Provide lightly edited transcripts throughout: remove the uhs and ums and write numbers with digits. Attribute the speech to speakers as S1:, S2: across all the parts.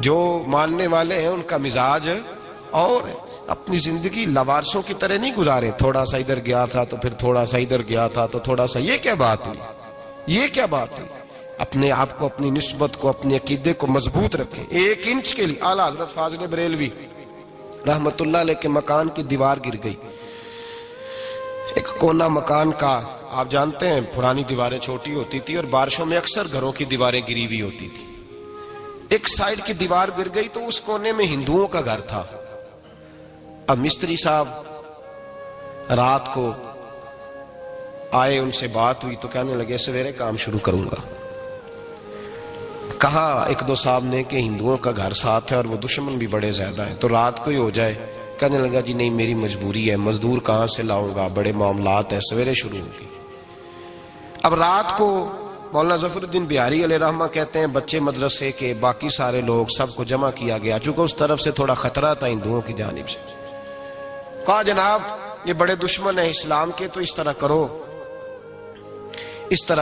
S1: جو ماننے والے ہیں ان کا مزاج اور اپنی زندگی لوارسوں کی طرح نہیں گزارے، تھوڑا سا ادھر گیا تھا تو پھر تھوڑا سا ادھر گیا تھا تو تھوڑا سا، یہ کیا بات ہوئی، یہ کیا بات ہوئی؟ اپنے آپ کو، اپنی نسبت کو، اپنے عقیدے کو مضبوط رکھیں۔ 1 انچ کے لیے اعلیٰ حضرت فاضل بریلوی رحمت اللہ علیہ کے مکان کی دیوار گر گئی، ایک کونا مکان کا، آپ جانتے ہیں پرانی دیواریں چھوٹی ہوتی تھی اور بارشوں میں اکثر گھروں کی دیواریں گری ہوئی ہوتی تھی، ایک سائیڈ کی دیوار گر گئی تو اس کونے میں ہندوؤں کا گھر تھا۔ اب مستری صاحب رات کو آئے، ان سے بات ہوئی تو کہنے لگے سویرے کام شروع کروں گا۔ کہا 1-2 صاحب نے کہ ہندوؤں کا گھر ساتھ ہے اور وہ دشمن بھی بڑے زیادہ ہیں، تو رات کو ہی ہو جائے۔ کہنے لگا جی نہیں، میری مجبوری ہے، مزدور کہاں سے لاؤں گا، بڑے معاملات ہیں، سویرے شروع ہوگی۔ اب رات کو مولانا ظفر الدین بہاری علیہ رحمہ کہتے ہیں بچے مدرسے کے، باقی سارے لوگ، سب کو جمع کیا گیا، چونکہ اس طرف سے تھوڑا خطرہ تھا ہندوؤں کی جانب سے۔ کہا جناب یہ بڑے دشمن ہیں اسلام کے، تو اس طرح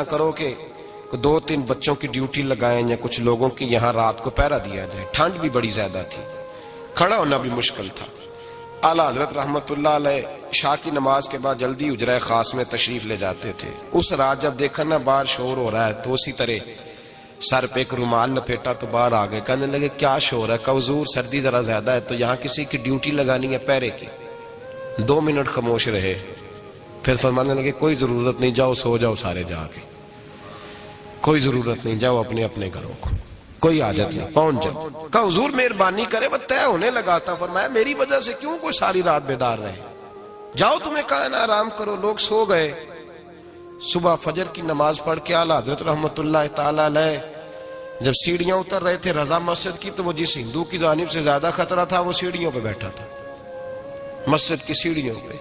S1: کرو کہ 2-3 بچوں کی ڈیوٹی لگائیں یا کچھ لوگوں کی یہاں رات کو پہرا دیا جائے، ٹھنڈ بھی بڑی زیادہ تھی، کھڑا ہونا بھی مشکل تھا۔ اعلیٰ حضرت رحمت اللہ علیہ عشاء کی نماز کے بعد جلدی حجرہ خاص میں تشریف لے جاتے تھے۔ اس رات جب دیکھا نا باہر شور ہو رہا ہے تو اسی طرح سر پہ ایک رومال لپیٹا تو باہر آ گئے، کہنے لگے کیا شور ہے؟ کہ حضور سردی ذرا زیادہ ہے تو یہاں کسی کی ڈیوٹی لگانی ہے پہرے کی۔ 2 منٹ خاموش رہے، پھر فرمانے لگے کوئی ضرورت نہیں، جاؤ سو جاؤ سارے جا کے، کوئی ضرورت نہیں، جاؤ اپنے اپنے گھروں کو، کوئی حاجت نہیں، پہنچ جاؤ۔ کہا حضور مہربانی کرے، وہ طے ہونے لگا تھا۔ فرمایا میری وجہ سے کیوں کوئی ساری رات بیدار رہے، جاؤ تمہیں کہا نا آرام کرو۔ لوگ سو گئے۔ صبح فجر کی نماز پڑھ کے اعلیٰ حضرت رحمت اللہ تعالی علیہ جب سیڑھیاں اتر رہے تھے رضا مسجد کی، تو وہ جس ہندو کی جانب سے زیادہ خطرہ تھا وہ سیڑھیوں پہ بیٹھا تھا، مسجد کی سیڑھیوں پہ۔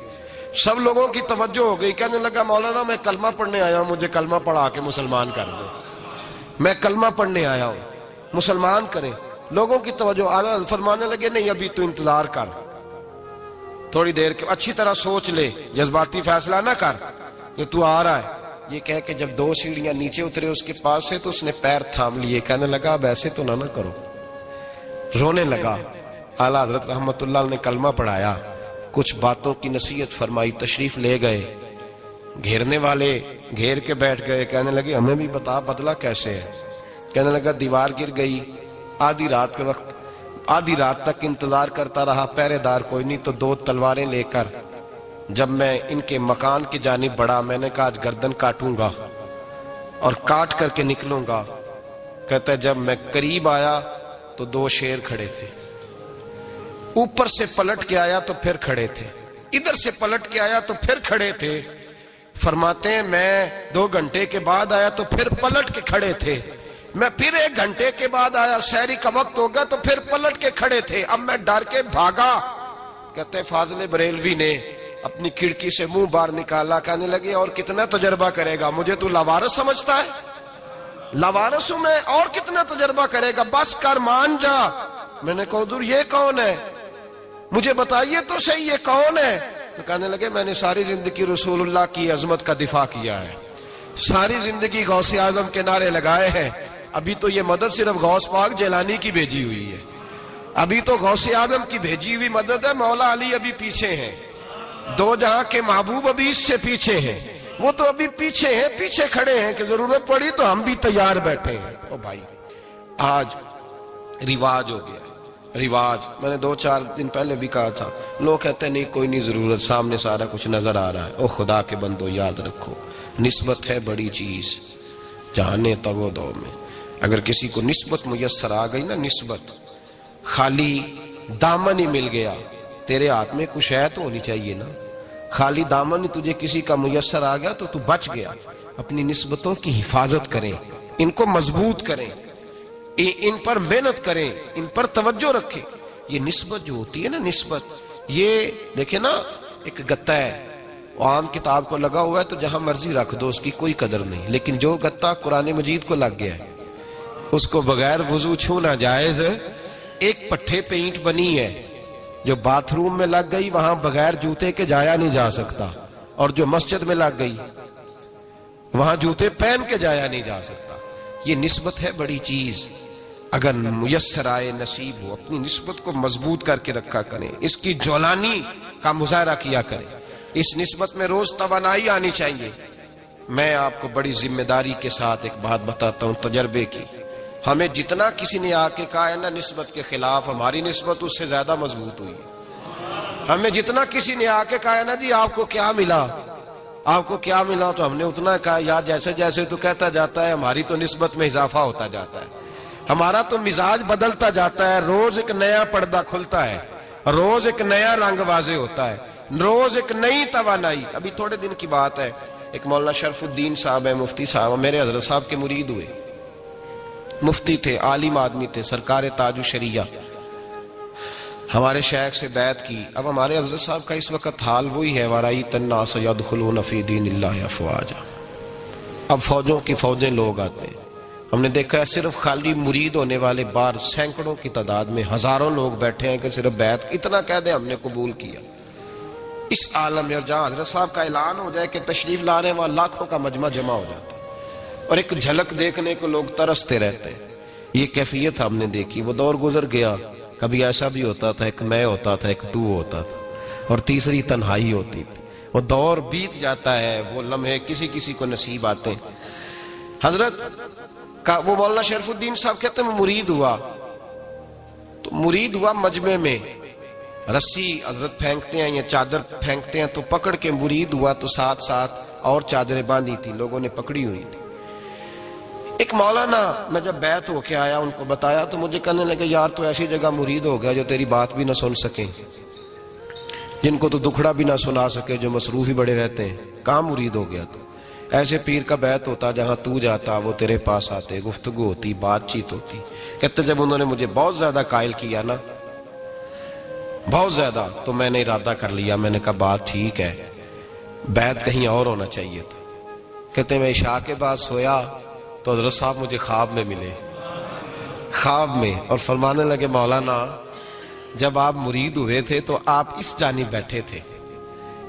S1: سب لوگوں کی توجہ ہو گئی، کہنے لگا مولانا میں کلمہ پڑھنے آیا ہوں، مجھے کلمہ پڑھا کے مسلمان کر دیں، میں کلمہ پڑھنے آیا ہوں، مسلمان کریں۔ لوگوں کی توجہ، اعلیٰ فرمانے لگے نہیں ابھی تو انتظار کر، تھوڑی دیر کے اچھی طرح سوچ لے، جذباتی فیصلہ نہ کر کہ تو آ رہا ہے۔ یہ کہہ کے جب 2 سیڑھیاں نیچے اترے اس کے پاس سے تو اس نے پیر تھام لیے، کہنے لگا اب ایسے تو نہ کرو، رونے لگا۔ اعلیٰ حضرت رحمت اللہ نے کلمہ پڑھایا، کچھ باتوں کی نصیحت فرمائی، تشریف لے گئے۔ گھیرنے والے گھیر کے بیٹھ گئے، کہنے لگے ہمیں بھی بتا بدلہ کیسے ہے۔ کہنے لگا دیوار گر گئی، آدھی رات کے وقت، آدھی رات تک انتظار کرتا رہا، پہرے دار کوئی نہیں، تو 2 تلواریں لے کر جب میں ان کے مکان کی جانب بڑھا، میں نے کہا آج گردن کاٹوں گا اور کاٹ کر کے نکلوں گا۔ کہتا ہے جب میں قریب آیا تو 2 شیر کھڑے تھے، اوپر سے پلٹ کے آیا تو پھر کھڑے تھے، ادھر سے پلٹ کے آیا تو پھر کھڑے تھے۔ فرماتے ہیں میں 2 گھنٹے کے بعد آیا تو پھر پلٹ کے کھڑے تھے، میں پھر 1 گھنٹے کے بعد آیا، سحری کا وقت ہو گیا تو پھر پلٹ کے کھڑے تھے، اب میں ڈر کے بھاگا۔ کہتے ہیں فاضل بریلوی نے اپنی کھڑکی سے منہ باہر نکالا، کہنے لگے اور کتنا تجربہ کرے گا، مجھے تو لاوارث سمجھتا ہے، لاوارث ہوں میں، اور کتنا تجربہ کرے گا، بس کر مان جا۔ میں نے کہا حضور یہ کون ہے، مجھے بتائیے تو صحیح یہ کون ہے۔ تو کہنے لگے میں نے ساری زندگی رسول اللہ کی عظمت کا دفاع کیا ہے، ساری زندگی غوث اعظم کے نعرے لگائے ہیں، ابھی تو یہ مدد صرف غوث پاک جیلانی کی بھیجی ہوئی ہے، ابھی تو غوث اعظم کی بھیجی ہوئی مدد ہے، مولا علی ابھی پیچھے ہیں، 2 جہاں کے محبوب ابھی اس سے پیچھے ہیں، وہ تو ابھی پیچھے ہیں، پیچھے کھڑے ہیں کہ ضرورت پڑی تو ہم بھی تیار بیٹھے ہیں۔ او بھائی آج رواج ہو گیا، رواج، میں نے 2-4 دن پہلے بھی کہا تھا، لوگ کہتے ہیں نہیں کوئی نہیں ضرورت، سامنے سارا کچھ نظر آ رہا ہے۔ او خدا کے بندو یاد رکھو، نسبت ہے بڑی چیز، جانے تو دو میں، اگر کسی کو نسبت میسر آ گئی نا، نسبت، خالی دامن ہی مل گیا، تیرے ہاتھ میں کچھ ہے تو ہونی چاہیے نا، خالی دامن ہی تجھے کسی کا میسر آ گیا تو بچ گیا۔ اپنی نسبتوں کی حفاظت کریں، ان کو مضبوط کریں، ان پر محنت کریں، ان پر توجہ رکھیں۔ یہ نسبت جو ہوتی ہے نا، نسبت، یہ دیکھیں نا، ایک گتا ہے وہ عام کتاب کو لگا ہوا ہے تو جہاں مرضی رکھ دو، اس کی کوئی قدر نہیں، لیکن جو گتا قرآن مجید کو لگ گیا ہے اس کو بغیر وضو چھونا جائز ہے۔ ایک پٹھے پہ اینٹ بنی ہے، جو باتھ روم میں لگ گئی وہاں بغیر جوتے کے جایا نہیں جا سکتا، اور جو مسجد میں لگ گئی وہاں جوتے پہن کے جایا نہیں جا سکتا۔ یہ نسبت ہے بڑی چیز، اگر میسر آئے نصیب ہو اپنی نسبت کو مضبوط کر کے رکھا کریں، اس کی جولانی کا مظاہرہ کیا کریں، اس نسبت میں روز توانائی آنی چاہیے۔ میں آپ کو بڑی ذمہ داری کے ساتھ ایک بات بتاتا ہوں تجربے کی، ہمیں جتنا کسی نے آ کے کہا ہے نا نسبت کے خلاف، ہماری نسبت اس سے زیادہ مضبوط ہوئی۔ ہمیں جتنا کسی نے آ کے کہا ہے نا جی آپ کو کیا ملا، آپ کو کیا ملا، تو ہم نے اتنا کہا یار جیسے جیسے تو کہتا جاتا ہے ہماری تو نسبت میں اضافہ ہوتا جاتا ہے، ہمارا تو مزاج بدلتا جاتا ہے، روز ایک نیا پردہ کھلتا ہے، روز ایک نیا رنگ واضح ہوتا ہے، روز ایک نئی توانائی۔ ابھی تھوڑے دن کی بات ہے، ایک مولانا شرف الدین صاحب ہے، مفتی صاحب، میرے حضرت صاحب کے مرید ہوئے، مفتی تھے، عالم آدمی تھے، سرکار تاج الشریعہ، ہمارے شیخ سے بیعت کی۔ اب ہمارے حضرت صاحب کا اس وقت حال وہی ہے، وَرَأَيْتَ النَّاسَ يَدْخُلُونَ فِي دِينِ اللَّهِ أَفْوَاجًا، اب فوجوں کی فوجیں لوگ آتے ہیں۔ ہم نے دیکھا ہے صرف خالی مرید ہونے والے بار سینکڑوں کی تعداد میں ہزاروں لوگ بیٹھے ہیں کہ صرف بیعت اتنا کہہ دیں ہم نے قبول کیا۔ اس عالم میں اور جہاں حضرت صاحب کا اعلان ہو جائے کہ تشریف لا رہے ہیں وہاں لاکھوں کا مجمع جمع ہو جاتا ہے اور ایک جھلک دیکھنے کو لوگ ترستے رہتے ہیں۔ یہ کیفیت ہم نے دیکھی، وہ دور گزر گیا، کبھی ایسا بھی ہوتا تھا ایک میں ہوتا تھا، ایک تو ہوتا تھا، اور تیسری تنہائی ہوتی تھی۔ وہ دور بیت جاتا ہے، وہ لمحے کسی کسی کو نصیب آتے ہیں۔ حضرت کا وہ مولانا شرف الدین صاحب کہتے ہیں مرید ہوا، تو مرید ہوا مجمع میں، رسی حضرت پھینکتے ہیں یا چادر پھینکتے ہیں تو پکڑ کے مرید ہوا، تو ساتھ ساتھ اور چادریں باندھی تھی، لوگوں نے پکڑی ہوئی تھی۔ ایک مولانا، میں جب بیعت ہو کے آیا ان کو بتایا تو مجھے کہنے لگے یار تو ایسی جگہ مرید ہو گیا جو تیری بات بھی نہ سن سکیں، جن کو تو دکھڑا بھی نہ سنا سکے، جو مصروف ہی بڑے رہتے ہیں، کہاں مرید ہو گیا تو؟ ایسے پیر کا بیعت ہوتا جہاں تو جاتا وہ تیرے پاس آتے، گفتگو ہوتی، بات چیت ہوتی۔ کہتے جب انہوں نے مجھے بہت زیادہ قائل کیا نا، بہت زیادہ، تو میں نے ارادہ کر لیا، میں نے کہا بات ٹھیک ہے، بیعت کہیں اور ہونا چاہیے تھا۔ کہتے میں عشاء کے بعد سویا تو حضرت صاحب مجھے خواب میں ملے، خواب میں، اور فرمانے لگے مولانا جب آپ مرید ہوئے تھے تو آپ اس جانب بیٹھے تھے،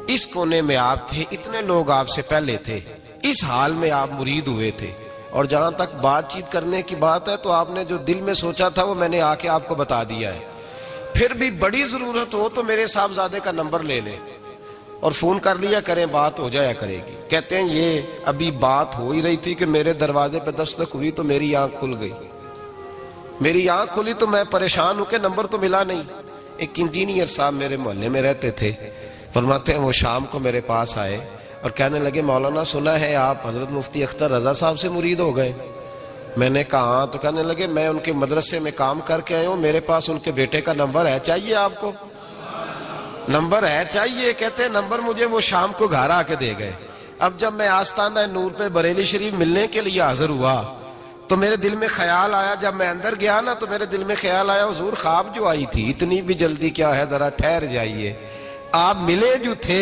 S1: اس کونے میں آپ تھے، اتنے لوگ آپ سے پہلے تھے، اس حال میں آپ مرید ہوئے تھے، اور جہاں تک بات چیت کرنے کی بات ہے تو آپ نے جو دل میں سوچا تھا وہ میں نے آ کے آپ کو بتا دیا ہے، پھر بھی بڑی ضرورت ہو تو میرے صاحبزادے کا نمبر لے لیں اور فون کر لیا کریں، بات ہو جایا کرے گی۔ کہتے ہیں یہ ابھی بات ہو ہی رہی تھی کہ میرے دروازے پہ دستک ہوئی تو میری آنکھ کھل گئی، میری آنکھ کھلی تو میں پریشان ہوں کہ نمبر تو ملا نہیں۔ ایک انجینئر صاحب میرے محلے میں رہتے تھے، فرماتے ہیں وہ شام کو میرے پاس آئے اور کہنے لگے مولانا سنا ہے آپ حضرت مفتی اختر رضا صاحب سے مرید ہو گئے؟ میں نے کہا ہاں، تو کہنے لگے میں ان کے مدرسے میں کام کر کے آئے ہوں، میرے پاس ان کے بیٹے کا نمبر ہے، چاہیے آپ کو؟ نمبر ہے چاہیے؟ کہتے ہیں نمبر مجھے وہ شام کو گھر آ کے دے گئے۔ اب جب میں آستانہ نور پہ بریلی شریف ملنے کے لیے حاضر ہوا تو میرے دل میں خیال آیا، جب میں اندر گیا نا تو میرے دل میں خیال آیا حضور خواب جو آئی تھی اتنی بھی جلدی کیا ہے، ذرا ٹھہر جائیے، آپ ملے جو تھے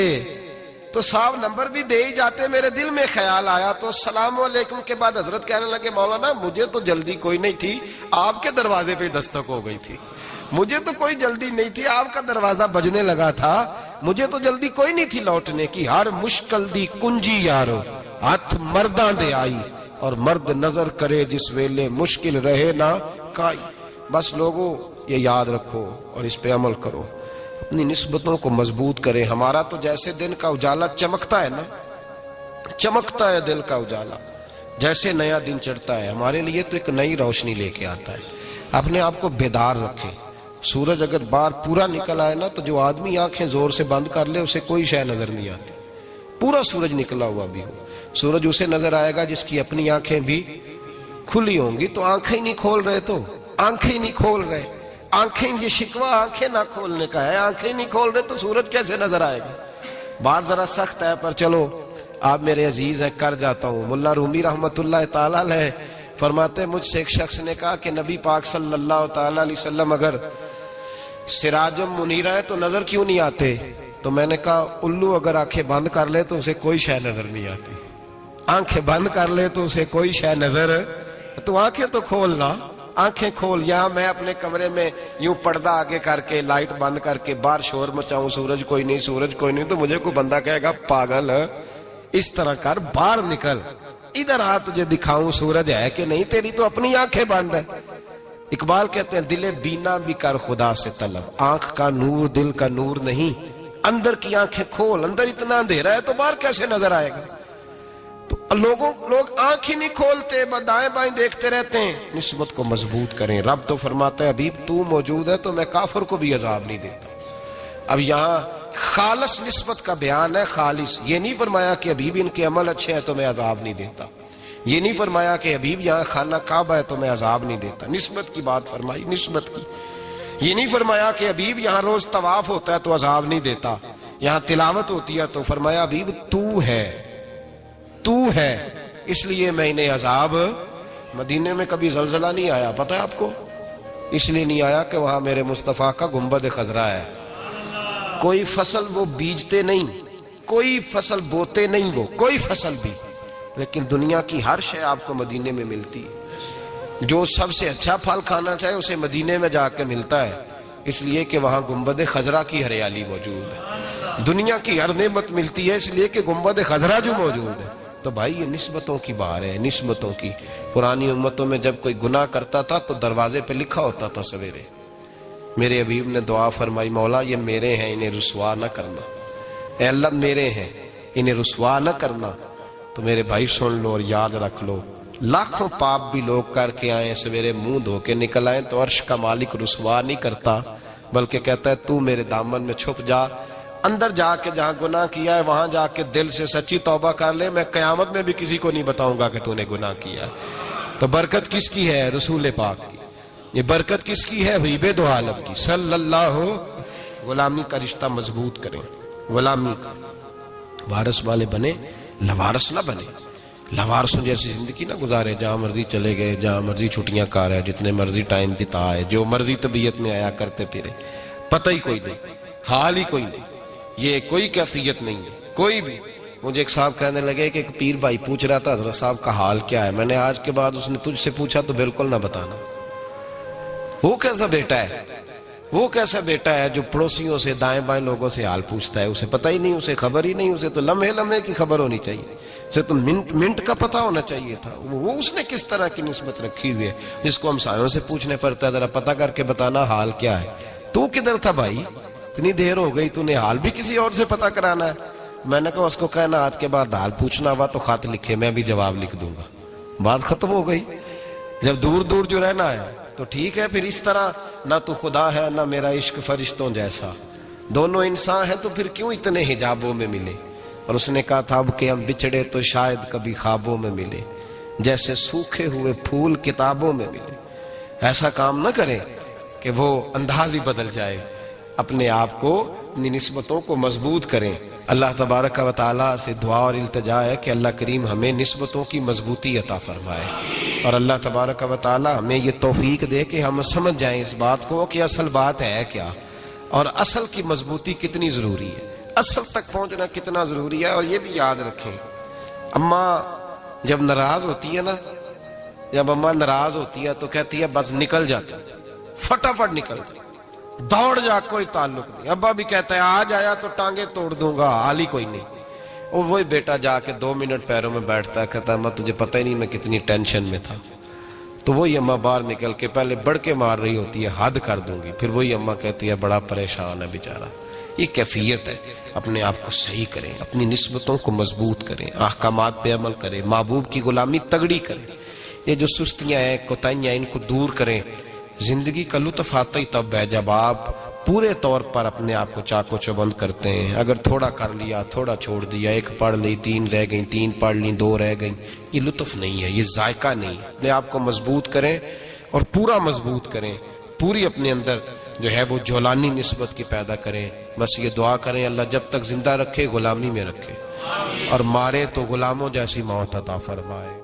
S1: تو صاحب نمبر بھی دے ہی جاتے۔ میرے دل میں خیال آیا تو السلام علیکم کے بعد حضرت کہنے لگے مولانا مجھے تو جلدی کوئی نہیں تھی، آپ کے دروازے پہ دستک ہو گئی تھی، مجھے تو کوئی جلدی نہیں تھی، آپ کا دروازہ بجنے لگا تھا، مجھے تو جلدی کوئی نہیں تھی لوٹنے کی، ہر مشکل دی کنجی یارو ہاتھ مرداں دے آئی، اور مرد نظر کرے جس ویلے مشکل رہے نہ کائی۔ بس لوگوں یہ یاد رکھو اور اس پہ عمل کرو، اپنی نسبتوں کو مضبوط کریں۔ ہمارا تو جیسے دن کا اجالا چمکتا ہے نا، چمکتا ہے دل کا اجالا، جیسے نیا دن چڑھتا ہے ہمارے لیے تو ایک نئی روشنی لے کے آتا ہے۔ اپنے آپ کو بیدار رکھیں۔ سورج اگر باہر پورا نکل آئے نا تو جو آدمی آنکھیں زور سے بند کر لے اسے کوئی شے نظر نہیں آتی، پورا سورج نکلا ہوا بھی ہو۔ سورج اسے نظر آئے گا جس کی اپنی آنکھیں بھی کھلی ہوں گی، تو آنکھیں نہیں کھول رہے، تو آنکھیں نہیں کھول رہے، آنکھیں، یہ شکوہ آنکھیں نہ کھولنے کا ہے، آنکھیں نہیں کھول رہے تو سورج کیسے نظر آئے گا؟ بات ذرا سخت ہے پر چلو آپ میرے عزیز ہیں کر جاتا ہوں۔ ملا رومی رحمت اللہ تعالی علیہ فرماتے مجھ سے ایک شخص نے کہا کہ نبی پاک صلی اللہ تعالی علیہ وسلم اگر سراجم منیرہ ہے تو نظر کیوں نہیں آتے؟ تو میں نے کہا الو اگر آنکھیں بند کر لے تو اسے کوئی شے نظر نہیں آتی، آنکھیں بند کر لے تو اسے کوئی شے نظر، تو آنکھیں تو کھولنا، آنکھیں کھول۔ یہاں میں اپنے کمرے میں یوں پردہ آگے کر کے لائٹ بند کر کے باہر شور مچاؤں، سورج کوئی نہیں، سورج کوئی نہیں، تو مجھے کوئی بندہ کہے گا پاگل اس طرح کر، باہر نکل، ادھر آ تجھے دکھاؤں سورج ہے کہ نہیں، تیری تو اپنی آنکھیں بند ہے۔ اقبال کہتے ہیں دل بینا بھی کر خدا سے طلب، آنکھ کا نور دل کا نور نہیں، اندر کی آنکھیں کھول، اندر اتنا اندھیرا ہے تو باہر کیسے نظر آئے گا؟ تو لوگ آنکھ ہی نہیں کھولتے، دائیں بائیں دیکھتے رہتے ہیں۔ نسبت کو مضبوط کریں۔ رب تو فرماتا ہے حبیب تو موجود ہے تو میں کافر کو بھی عذاب نہیں دیتا۔ اب یہاں خالص نسبت کا بیان ہے، خالص۔ یہ نہیں فرمایا کہ حبیب ان کے عمل اچھے ہیں تو میں عذاب نہیں دیتا، یہ نہیں فرمایا کہ حبیب یہاں خانہ کعبہ ہے تو میں عذاب نہیں دیتا، نسبت کی بات فرمائی، نسبت کی۔ یہ نہیں فرمایا کہ حبیب یہاں روز طواف ہوتا ہے تو عذاب نہیں دیتا، یہاں تلاوت ہوتی ہے تو فرمایا حبیب تو ہے اس لیے میں انہیں عذاب۔ مدینے میں کبھی زلزلہ نہیں آیا، پتہ ہے آپ کو؟ اس لیے نہیں آیا کہ وہاں میرے مصطفیٰ کا گنبد خضرا ہے۔ کوئی فصل وہ بیجتے نہیں، کوئی فصل بوتے نہیں، وہ کوئی فصل بھی، لیکن دنیا کی ہر شے آپ کو مدینے میں ملتی ہے۔ جو سب سے اچھا پھل کھانا چاہے اسے مدینے میں جا کے ملتا ہے، اس لیے کہ وہاں گنبد خضرا کی ہریالی موجود ہے۔ دنیا کی ہر نعمت ملتی ہے اس لیے کہ گنبد خضرا جو موجود ہے۔ تو بھائی یہ نسبتوں کی بات ہے، نسبتوں کی۔ پرانی امتوں میں جب کوئی گناہ کرتا تھا تو دروازے پہ لکھا ہوتا تھا سویرے، میرے حبیب نے دعا فرمائی مولا یہ میرے ہیں انہیں رسوا نہ کرنا، اے اللہ میرے ہیں انہیں رسوا نہ کرنا۔ تو میرے بھائی سن لو اور یاد رکھ لو، لاکھوں پاپ بھی لوگ کر کے آئیں، سویرے منہ دھو کے نکل آئیں تو عرش کا مالک رسوا نہیں کرتا، بلکہ کہتا ہے تو میرے دامن میں چھپ جا، اندر جا کے جہاں گناہ کیا ہے وہاں جا کے دل سے سچی توبہ کر لے، میں قیامت میں بھی کسی کو نہیں بتاؤں گا کہ تو نے گناہ کیا ہے۔ تو برکت کس کی ہے؟ رسول پاک کی۔ یہ برکت کس کی ہے؟ حبیب دو عالم کی صلی اللہ۔ غلامی کا رشتہ مضبوط کریں، غلامی کا وارث والے بنے، لوارث نہ بنے۔ لوارثوں جیسی زندگی نہ گزارے، جہاں مرضی چلے گئے، جہاں مرضی چھٹیاں کار ہے، جتنے مرضی ٹائم بتائے، جو مرضی طبیعت میں آیا کرتے پھرے، پتہ ہی کوئی نہیں، حال ہی کوئی نہیں، یہ کوئی کیفیت نہیں ہے کوئی بھی۔ مجھے ایک صاحب کہنے لگے کہ ایک پیر بھائی پوچھ رہا تھا حضرت صاحب کا حال کیا ہے، میں نے آج کے بعد اس نے تجھ سے پوچھا تو بالکل نہ بتانا۔ وہ کیسا بیٹا ہے، وہ کیسا بیٹا ہے جو پڑوسیوں سے دائیں بائیں لوگوں سے حال پوچھتا ہے، اسے پتہ ہی نہیں، اسے خبر ہی نہیں، اسے تو لمحے لمحے کی خبر ہونی چاہیے، اسے تو منٹ کا پتہ ہونا چاہیے تھا۔ وہ اس نے کس طرح کی نسبت رکھی ہوئی ہے جس کو ہم سایوں سے پوچھنے پڑتا ہے ذرا پتہ کر کے بتانا حال کیا ہے۔ تو کدھر تھا بھائی، اتنی دیر ہو گئی، تو نے حال بھی کسی اور سے پتہ کرانا ہے؟ میں نے کہا اس کو کہنا آج کے بعد حال پوچھنا ہوا تو خط لکھے، میں بھی جواب لکھ دوں گا، بات ختم ہو گئی۔ جب دور دور جو رہنا ہے تو ٹھیک ہے، پھر اس طرح نہ تو خدا ہے نہ میرا عشق فرشتوں جیسا، دونوں انسان ہیں تو پھر کیوں اتنے حجابوں میں ملے؟ اور اس نے کہا تھا اب کہ ہم بچھڑے تو شاید کبھی خوابوں میں ملے، جیسے سوکھے ہوئے پھول کتابوں میں ملے۔ ایسا کام نہ کریں کہ وہ انداز ہی بدل جائے، اپنے آپ کو، اپنی نسبتوں کو مضبوط کریں۔ اللہ تبارک و تعالیٰ سے دعا اور التجا ہے کہ اللہ کریم ہمیں نسبتوں کی مضبوطی عطا فرمائے، اور اللہ تبارک و تعالیٰ ہمیں یہ توفیق دے کہ ہم سمجھ جائیں اس بات کو کہ اصل بات ہے کیا، اور اصل کی مضبوطی کتنی ضروری ہے، اصل تک پہنچنا کتنا ضروری ہے۔ اور یہ بھی یاد رکھیں، اماں جب ناراض ہوتی ہے نا، جب اماں ناراض ہوتی ہے تو کہتی ہے بس نکل جاتا، فٹافٹ نکل جاتا، دوڑ جا، کوئی تعلق نہیں۔ ابا بھی کہتا ہے آج آیا تو ٹانگیں توڑ دوں گا، حال ہی کوئی نہیں۔ اور وہی بیٹا جا کے 2 منٹ پیروں میں بیٹھتا ہے، کہتا ہے اماں تجھے پتہ ہی نہیں میں کتنی ٹینشن میں تھا۔ تو وہی اماں باہر نکل کے پہلے بڑھ کے مار رہی ہوتی ہے حد کر دوں گی، پھر وہی اماں کہتی ہے بڑا پریشان ہے بیچارہ۔ یہ کیفیت ہے، اپنے آپ کو صحیح کریں، اپنی نسبتوں کو مضبوط کریں، احکامات پہ عمل کریں، محبوب کی غلامی تگڑی کریں۔ یہ جو سستیاں ہیں، کوتاہیاں، ان کو دور کریں۔ زندگی کا لطف آتا ہی تب ہے جب آپ پورے طور پر اپنے آپ کو چاق و چوبند کرتے ہیں۔ اگر تھوڑا کر لیا، تھوڑا چھوڑ دیا، 1 پڑھ لی، 3 رہ گئیں، 3 پڑھ لی، 2 رہ گئیں، یہ لطف نہیں ہے، یہ ذائقہ نہیں ہے۔ اپنے آپ کو مضبوط کریں اور پورا مضبوط کریں، پوری اپنے اندر جو ہے وہ جولانی نسبت کی پیدا کریں۔ بس یہ دعا کریں اللہ جب تک زندہ رکھے غلامی میں رکھے، اور مارے تو غلاموں جیسی موت عطا فرمائے۔